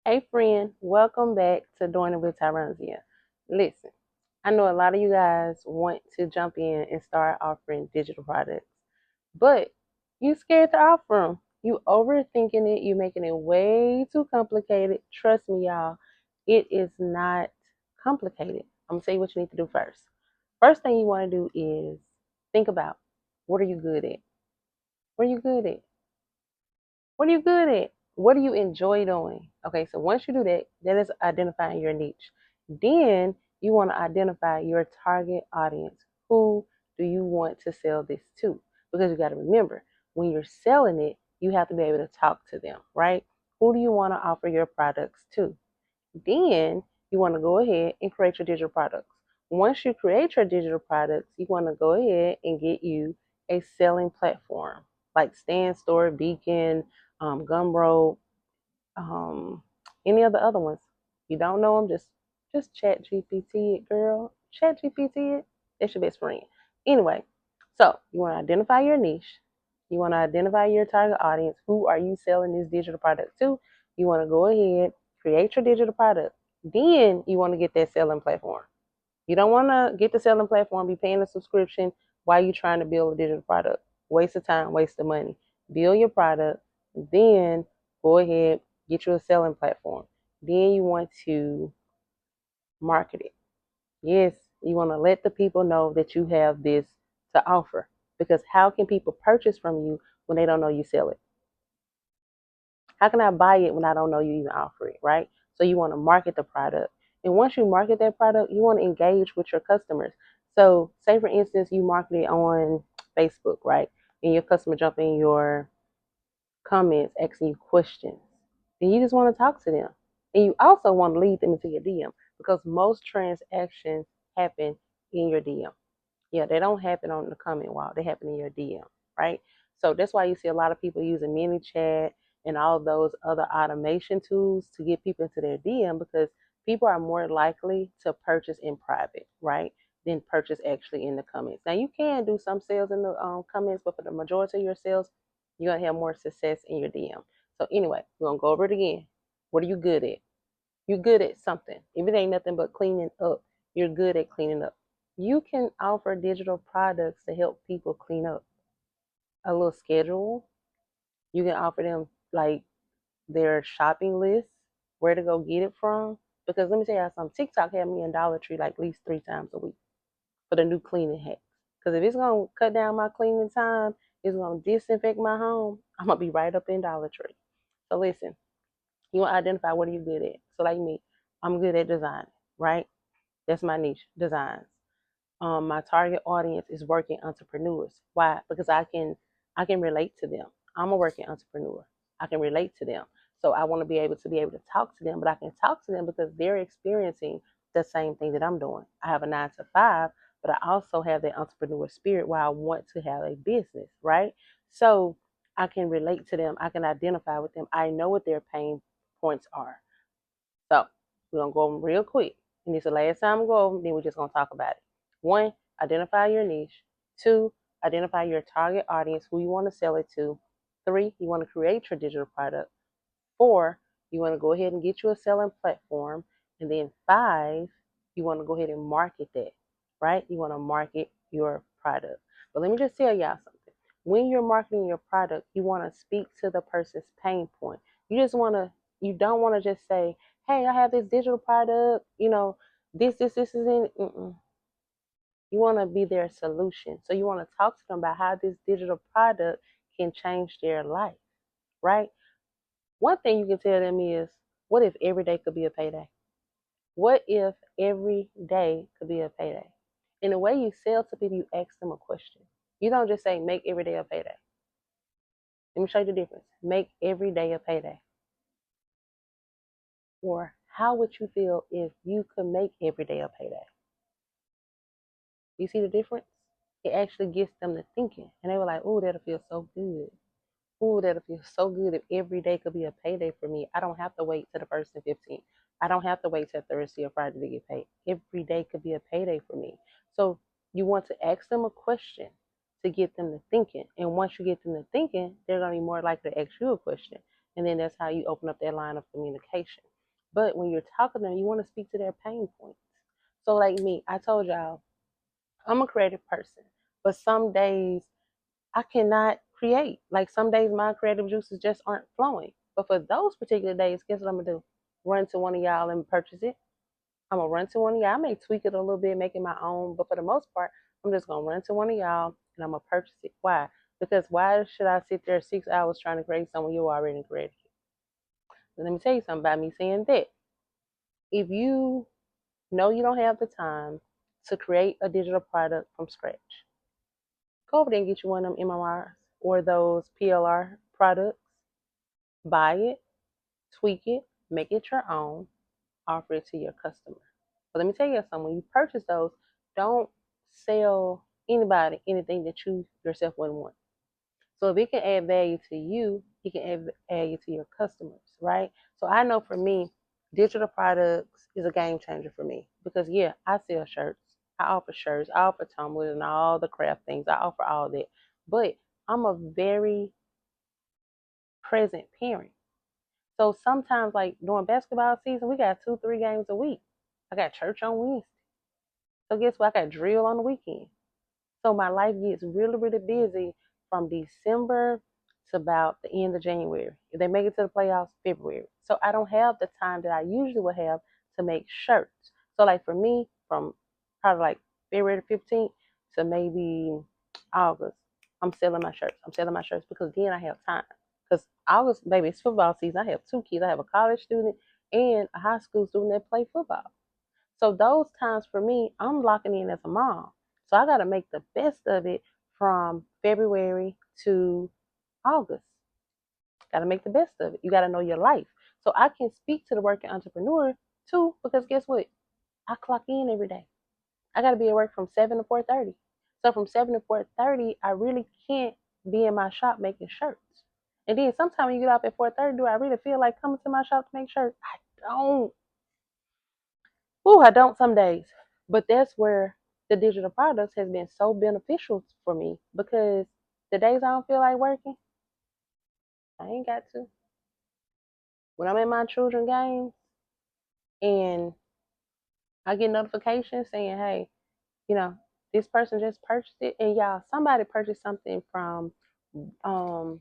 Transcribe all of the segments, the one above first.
Hey friend, welcome back to Doing It with Tyronzia. Listen, I know a lot of you guys want to jump in and start offering digital products, but you scared to offer them. You overthinking it, you making it way too complicated. Trust me, y'all, it is not complicated. I'm gonna tell you what you need to do first. First thing you want to do is think about what are you good at? What are you good at? What are you good at? What do you enjoy doing? Okay, so once you do that, that is identifying your niche. Then you want to identify your target audience. Who do you want to sell this to? Because you got to remember, when you're selling it, you have to be able to talk to them, right? Who do you want to offer your products to? Then you want to go ahead and create your digital products. Once you create your digital products, you want to go ahead and get you a selling platform like Stand Store, Beacon, Gumroad, um, any of the other ones. You don't know them, just chat GPT it, girl. Chat GPT it. It's your best friend. Anyway, so you want to identify your niche. You want to identify your target audience. Who are you selling this digital product to? You want to go ahead, create your digital product. Then you want to get that selling platform. You don't want to get the selling platform, be paying a subscription while you're trying to build a digital product. Waste of time, waste of money. Build your product, then go ahead, get you a selling platform. Then you want to market it. Yes, you want to let the people know that you have this to offer. Because how can people purchase from you when they don't know you sell it? How can I buy it when I don't know you even offer it, right? So you want to market the product. And once you market that product, you want to engage with your customers. So say for instance, you market it on Facebook, right? And your customer jump in your comments asking you questions. And you just want to talk to them. And you also want to lead them into your DM because most transactions happen in your DM. Yeah, they don't happen on the comment wall. They happen in your DM, right? So that's why you see a lot of people using ManyChat and all those other automation tools to get people into their DM because people are more likely to purchase in private, right? Than purchase actually in the comments. Now you can do some sales in the comments, but for the majority of your sales, you're gonna have more success in your DM. So anyway, we're gonna go over it again. What are you good at? You're good at something. If it ain't nothing but cleaning up, you're good at cleaning up. You can offer digital products to help people clean up. A little schedule. You can offer them like their shopping list, where to go get it from. Because let me tell you something, TikTok had me in Dollar Tree like at least 3 times a week for the new cleaning hacks. Because if it's gonna cut down my cleaning time, it's gonna disinfect my home, I'm gonna be right up in Dollar Tree. So listen, you want to identify what are you good at. So like me, I'm good at designing, right? That's my niche, designs. My target audience is working entrepreneurs. Why? Because I can relate to them. I'm a working entrepreneur. I can relate to them. So I want to be able to talk to them, but I can talk to them because they're experiencing the same thing that I'm doing. I have a 9 to 5, but I also have that entrepreneur spirit where I want to have a business, right? So I can relate to them. I can identify with them. I know what their pain points are. So we're gonna go over them real quick. And this is the last time we go over them, then we're just gonna talk about it. One, identify your niche. Two, identify your target audience, who you want to sell it to. Three, you want to create your digital product. Four, you want to go ahead and get you a selling platform. And then five, you want to go ahead and market that, right? You want to market your product. But let me just tell y'all something. When you're marketing your product, you want to speak to the person's pain point. You don't want to just say, hey, I have this digital product, this is in. You want to be their solution. So you want to talk to them about how this digital product can change their life, right? One thing you can tell them is, what if every day could be a payday? What if every day could be a payday? In the way you sell to people, you ask them a question. You don't just say, make every day a payday. Let me show you the difference. Make every day a payday. Or how would you feel if you could make every day a payday? You see the difference? It actually gets them to thinking. And they were like, oh, that'll feel so good. Ooh, that'll feel so good if every day could be a payday for me. I don't have to wait till the 1st and 15th. I don't have to wait till Thursday or Friday to get paid. Every day could be a payday for me. So you want to ask them a question to get them to thinking. And once you get them to thinking, they're going to be more likely to ask you a question. And then that's how you open up that line of communication. But when you're talking to them, you want to speak to their pain points. So, like me, I told y'all, I'm a creative person, but some days I cannot create. Like some days my creative juices just aren't flowing. But for those particular days, guess what I'm gonna do? Run to one of y'all and purchase it. I'm gonna run to one of y'all. I may tweak it a little bit, make it my own, but for the most part, I'm just gonna run to one of y'all and I'm gonna purchase it. Why? Because why should I sit there 6 hours trying to create something you already created? Let me tell you something about me saying that. If you know you don't have the time to create a digital product from scratch, go over there and get you one of them MMRs or those PLR products. Buy it, tweak it, make it your own, offer it to your customer. But let me tell you something, when you purchase those, don't sell anybody anything that you yourself wouldn't want. So if it can add value to you, it can add value to your customers, right? So I know for me, digital products is a game changer for me because yeah, I sell shirts. I offer tumblers and all the craft things. I offer all that. But I'm a very present parent. So sometimes, like during basketball season, we got 2, 3 games a week. I got church on Wednesday. So guess what? I got drill on the weekend. So my life gets really, really busy from December to about the end of January. If they make it to the playoffs, February. So I don't have the time that I usually would have to make shirts. So like for me, from probably like February 15th to maybe August, I'm selling my shirts. I'm selling my shirts because then I have time. Because August, baby, it's football season. I have 2 kids. I have a college student and a high school student that play football. So those times for me, I'm locking in as a mom. So I got to make the best of it from February to August. Got to make the best of it. You got to know your life. So I can speak to the working entrepreneur too, because guess what? I clock in every day. I got to be at work from 7 to 4:30. So from 7 to 4:30, I really can't be in my shop making shirts. And then sometimes you get off at 4:30, do I really feel like coming to my shop to make shirts? I don't. Ooh, I don't some days. But that's where the digital products has been so beneficial for me because the days I don't feel like working, I ain't got to. When I'm in my children games and I get notifications saying, hey, you know, this person just purchased it and y'all, somebody purchased something from um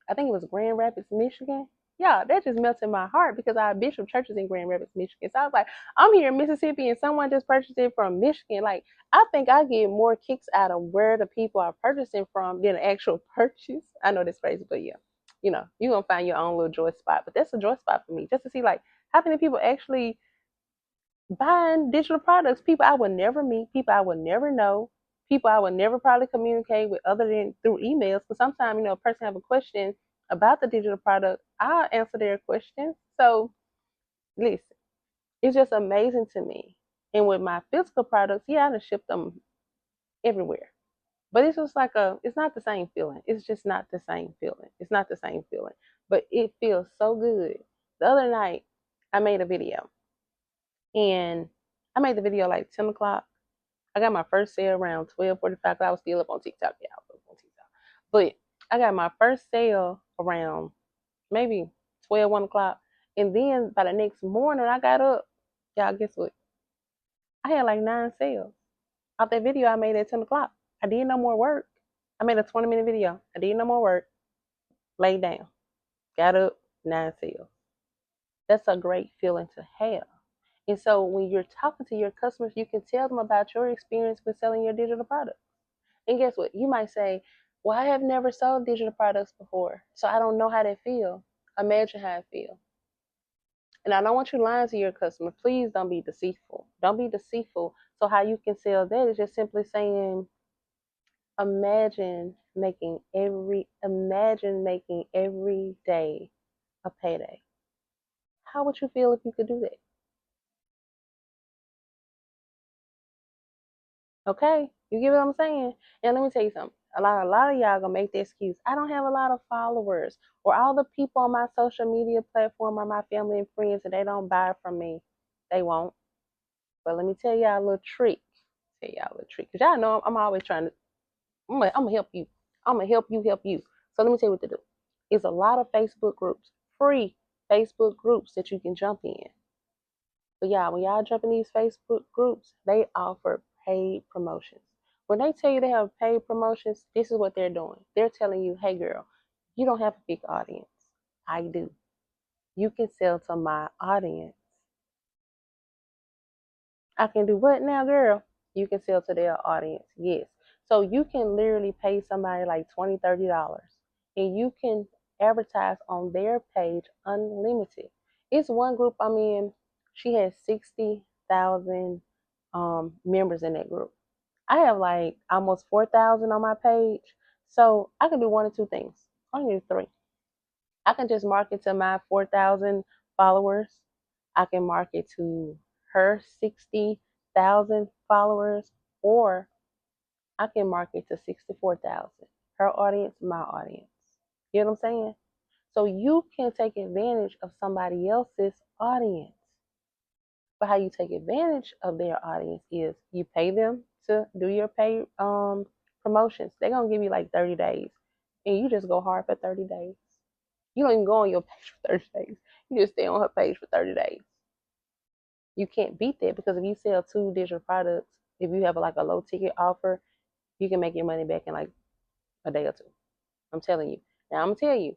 I think it was Grand Rapids, Michigan. Yeah, that just melted my heart because our Bishop Church is in Grand Rapids, Michigan. So I was like, I'm here in Mississippi and someone just purchased it from Michigan. Like, I think I get more kicks out of where the people are purchasing from than the actual purchase. I know that's crazy, but yeah, you're going to find your own little joy spot. But that's a joy spot for me just to see, like, how many people actually buying digital products, people I would never meet, people I would never know, people I would never probably communicate with other than through emails. Because sometimes, a person have a question about the digital product, I'll answer their questions. So listen, it's just amazing to me. And with my physical products, yeah, I done ship them everywhere. But it's just it's not the same feeling. It's just not the same feeling. It's not the same feeling. But it feels so good. The other night, I made a video. And I made the video like 10 o'clock. I got my first sale around 12:45. I was still up on TikTok. Yeah, I was up on TikTok. But I got my first sale around maybe 12, 1 o'clock. And then by the next morning, I got up. Y'all, guess what? I had like 9 sales off that video I made at 10 o'clock. I did no more work. I made a 20-minute video. I did no more work. Laid down. Got up, 9 sales. That's a great feeling to have. And so when you're talking to your customers, you can tell them about your experience with selling your digital product. And guess what? You might say, well, I have never sold digital products before, so I don't know how they feel. Imagine how it feels. And I don't want you lying to your customer. Please don't be deceitful. Don't be deceitful. So how you can sell that is just simply saying, imagine making every day a payday. How would you feel if you could do that? Okay, you get what I'm saying? And let me tell you something. A lot of y'all gonna make the excuse. I don't have a lot of followers, or all the people on my social media platform are my family and friends, and they don't buy from me. They won't. But let me tell y'all a little trick. Cause y'all know I'm always trying to. I'm gonna help you. I'm gonna help you help you. So let me tell you what to do. It's a lot of Facebook groups, free Facebook groups that you can jump in. But yeah, when y'all jump in these Facebook groups, they offer paid promotions. When they tell you they have paid promotions, this is what they're doing. They're telling you, hey girl, you don't have a big audience. I do. You can sell to my audience. I can do what now, girl? You can sell to their audience. Yes. So you can literally pay somebody like $20, $30 and you can advertise on their page unlimited. It's one group I'm in, she has 60,000 members in that group. I have like almost 4,000 on my page. So I can do one or two things. I can do three. I can just market to my 4,000 followers. I can market to her 60,000 followers, or I can market to 64,000. Her audience, my audience. You know what I'm saying? So you can take advantage of somebody else's audience. But how you take advantage of their audience is you pay them to do your pay promotions. They're gonna give you like 30 days, and you just go hard for 30 days. You don't even go on your page for 30 days. You just stay on her page for 30 days. You can't beat that because if you sell two digital products, if you have like a low ticket offer, you can make your money back in like a day or two. I'm telling you. Now I'm gonna tell you,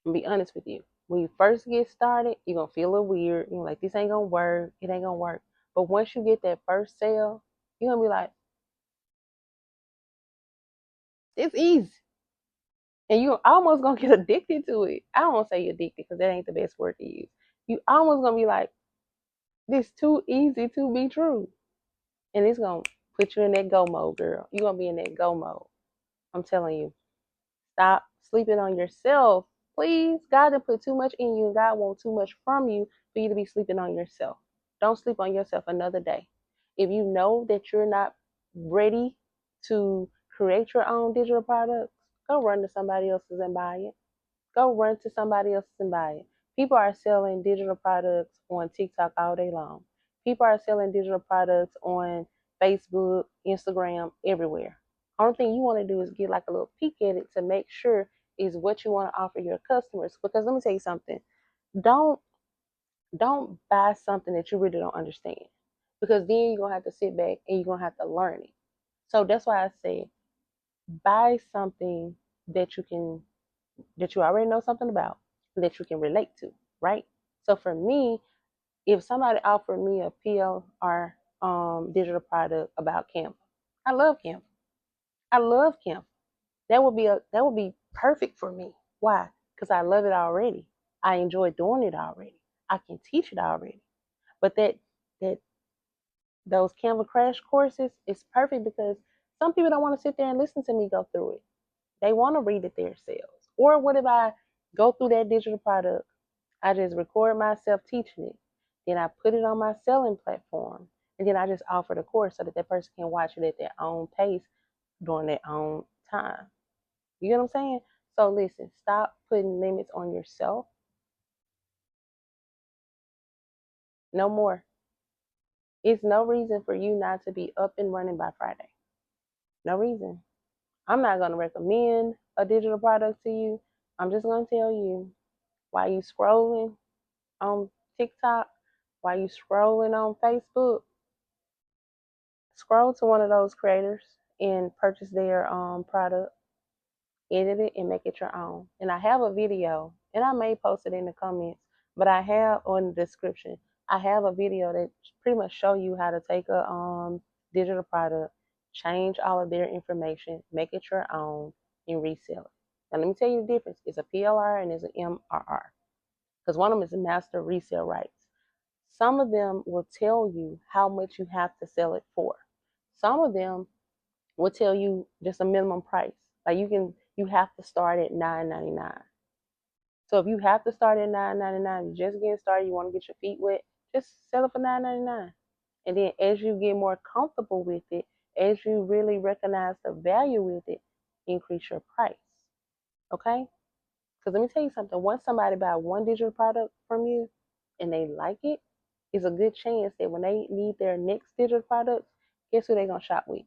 I'm gonna be honest with you. When you first get started, you're gonna feel a little weird. You're like, this ain't gonna work, it ain't gonna work. But once you get that first sale, you're gonna be like, it's easy. And you almost gonna get addicted to it. I don't wanna say you're addicted because that ain't the best word to use. You almost gonna be like, this too easy to be true. And it's gonna put you in that go mode, girl. You're gonna be in that go mode. I'm telling you. Stop sleeping on yourself. Please. God didn't put too much in you and God wants too much from you for you to be sleeping on yourself. Don't sleep on yourself another day. If you know that you're not ready to create your own digital products, go run to somebody else's and buy it. Go run to somebody else and buy it. People are selling digital products on TikTok all day long. People are selling digital products on Facebook, Instagram, everywhere. Only thing you want to do is get like a little peek at it to make sure is what you want to offer your customers. Because let me tell you something. Don't don't buy something that you really don't understand. Because then you're gonna have to sit back and you're gonna have to learn it. So that's why I say buy something that you already know something about that you can relate to, right? So for me, if somebody offered me a PLR digital product about Canva, I love Canva. I love Canva. That would be perfect for me. Why? Because I love it already. I enjoy doing it already. I can teach it already. But that those Canva crash courses is perfect because some people don't want to sit there and listen to me go through it. They want to read it themselves. Or what if I go through that digital product? I just record myself teaching it. Then I put it on my selling platform. And then I just offer the course so that that person can watch it at their own pace during their own time. You get what I'm saying? So listen, stop putting limits on yourself. No more. It's no reason for you not to be up and running by Friday. No reason. I'm not going to recommend a digital product to you. I'm just going to tell you while you scrolling on TikTok, while you scrolling on Facebook, scroll to one of those creators and purchase their product, edit it, and make it your own. And I have a video, and I may post it in the comments, but I have on the description. I have a video that pretty much show you how to take a digital product, change all of their information, make it your own, and resell it. Now let me tell you the difference. It's a PLR and it's an MRR. Because one of them is a master resale rights. Some of them will tell you how much you have to sell it for. Some of them will tell you just a minimum price. Like you have to start at $9.99. So if you have to start at $9.99, you're just getting started, you want to get your feet wet, just sell it for $9.99. And then as you get more comfortable with it, as you really recognize the value with it, increase your price. Okay? Because let me tell you something. Once somebody buy one digital product from you and they like it, it's a good chance that when they need their next digital product, guess who they're going to shop with?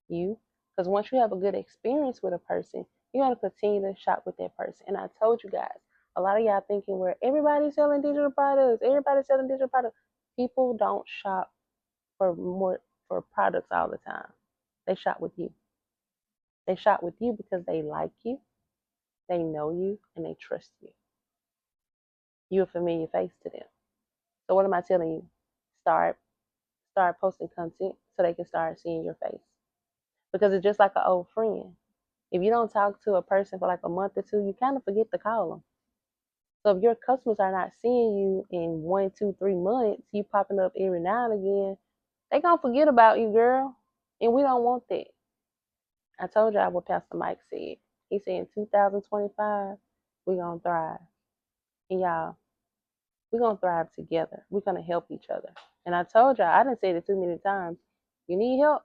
You. Because once you have a good experience with a person, you're going to continue to shop with that person. And I told you guys, A lot of y'all thinking where everybody's selling digital products, everybody's selling digital products. People don't shop for products all the time. They shop with you. They shop with you because they like you, they know you, and they trust you. You're a familiar face to them. So what am I telling you? Start start posting content so they can start seeing your face. Because it's just like an old friend. If you don't talk to a person for like a month or two, you kind of forget to call them. So if your customers are not seeing you in 1, 2, 3 months, you popping up every now and again, they gonna forget about you, girl. And we don't want that. I told y'all what Pastor Mike said. He said in 2025, we're gonna thrive. And y'all, we're gonna thrive together. We're gonna help each other. And I told y'all, I didn't say it too many times. You need help?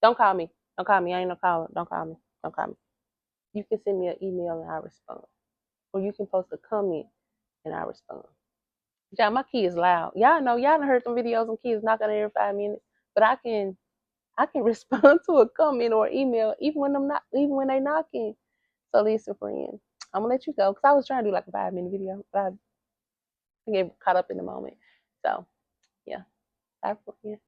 Don't call me. Don't call me. I ain't no caller. Don't call me. Don't call me. You can send me an email and I respond. Or you can post a comment and I respond. Yeah, my key is loud. Y'all know, y'all done heard some videos of kids knocking every 5 minutes. But I can respond to a comment or email even when they knocking. So listen, friend, I'm gonna let you go because I was trying to do like a 5 minute video, but I get caught up in the moment. So yeah, bye, friend.